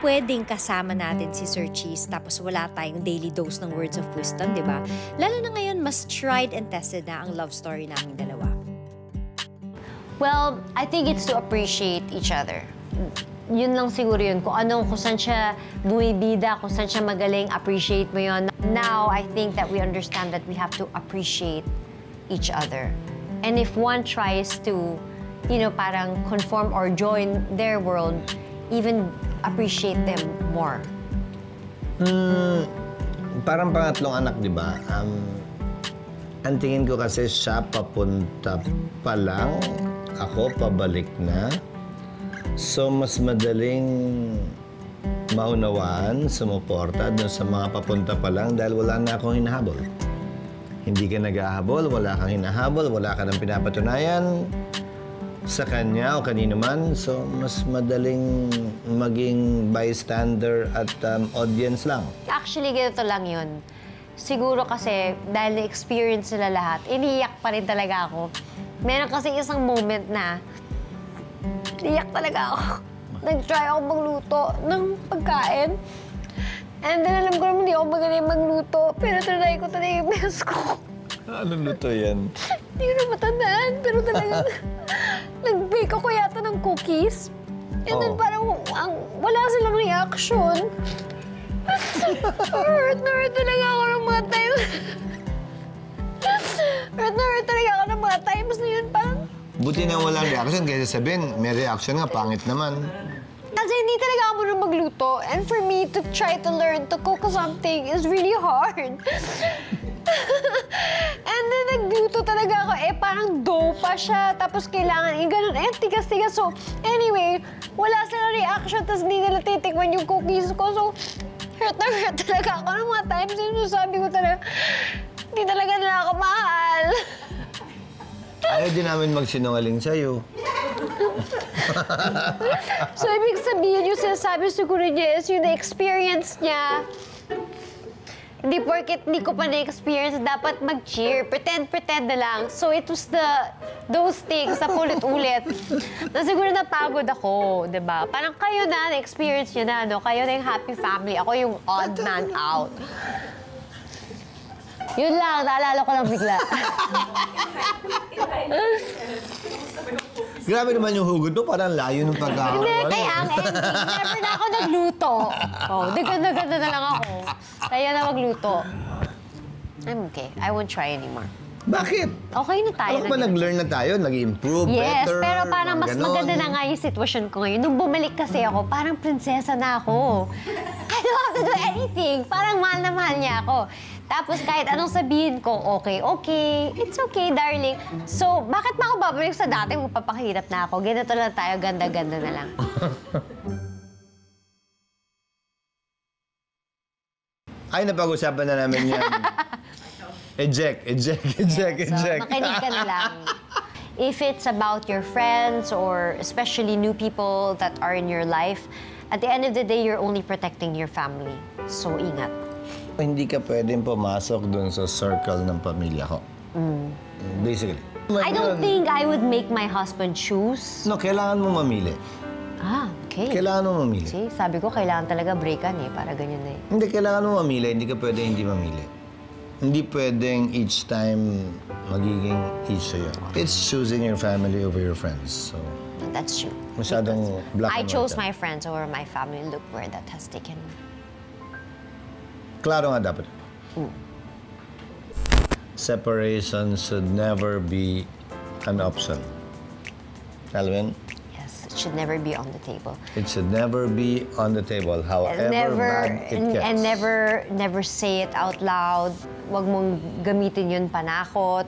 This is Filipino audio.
pwedeng kasama natin si Sir Cheese tapos wala tayong daily dose ng words of wisdom, di ba? Lalo na ngayon, mas tried and tested na ang love story naming dalawa. Well, I think it's to appreciate each other. Yun lang siguro yun. Kung saan siya bumibida, kung saan siya magaling, appreciate mo yun. Now, I think that we understand that we have to appreciate each other. And if one tries to, parang conform or join their world, even appreciate them more. Parang pangatlong anak, di ba? Ang tingin ko kasi siya papunta pa lang, ako pabalik na. So, mas madaling maunawaan, sumuporta doon sa mga papunta pa lang dahil wala na akong hinahabol. Hindi ka naghahabol, wala kang hinahabol, wala ka nang pinapatunayan sa kanya o kanino man. So, mas madaling maging bystander at audience lang. Actually, ganito lang yun. Siguro kasi dahil na-experience sila lahat, iniiyak pa rin talaga ako. Meron kasi isang moment na iyak talaga ako. Nag-try ako magluto ng pagkain. And then alam ko naman hindi ako magaling magluto. Pero try ko talaga yung best ko. Anong luto yan? Hindi ko na matandaan. Pero talaga nag-bake ako yata ng cookies. And then parang wala silang reaction. Hurt na hurt talaga ako ng mga times. Hurt na hurt talaga ako ng mga times na yun. Parang Buti na walang reaction kaysa sabihin, may reaction nga, pangit naman. kasi hindi talaga ako marunong magluto. And for me to try to learn to cook something is really hard. And then nagluto talaga ako, parang dough pa siya. Tapos kailangan, ganun, tigas-tigas. So, anyway, wala silang reaction. Tapos hindi nila titikman yung cookies ko. So, hurt na hurt talaga ako ng mga times. So, sabi ko talaga, hindi talaga nila ako mahal. Ayaw din namin magsinungaling sa'yo. So, ibig sabihin yung sinasabi siguro niya is yung na-experience niya. Hindi porket hindi ko pa na-experience, dapat mag-cheer. Pretend na lang. So, it was those things na ulit-ulit. Na siguro napagod ako, di ba? Parang kayo na-experience niyo na, no? Kayo na yung happy family. Ako yung odd man out. Yun lang, naalala ko lang bigla. Grabe naman yung hugot mo, parang layo ng pagkakaroon. Hindi, kaya ang ending, never na ako nagluto. Ganda na lang ako. Kaya na magluto. I'm okay. I won't try anymore. Bakit? Okay na tayo. Ako ba nag-learn na tayo? Nag-improve, yes, better? Pero parang mas maganda na nga yung sitwasyon ko ngayon. Nung bumalik kasi ako, parang prinsesa na ako. I don't have to do anything. Parang mahal na mahal niya ako. Tapos kahit anong sabihin ko, okay, it's okay, darling. So, bakit pa ako babalik sa dati kung papakahirap na ako? Ganito lang tayo, ganda-ganda na lang. Ay, napag-usapan na namin yan. Eject. So, makinig ka na lang. If it's about your friends or especially new people that are in your life, at the end of the day, you're only protecting your family. So, ingat. Hindi ka pwedeng pumasok dun sa circle ng pamilya ko. Basically. I don't think I would make my husband choose. No, kailangan mo mamili. Okay. Kailangan mo mamili. See, sabi ko, kailangan talaga breakan para ganyan na Hindi, kailangan mo mamili. Hindi ka pwedeng hindi mamili. Hindi pwedeng each time magiging issue yun. It's choosing your family over your friends. So, that's true. Masyadong black I and chose white. my friends over my family. Look where that has taken me. Klaro nga dapat. Separation should never be an option. Alvin? Yes, it should never be on the table. It should never be on the table, however bad it gets. And never say it out loud. Huwag mong gamitin yun panakot.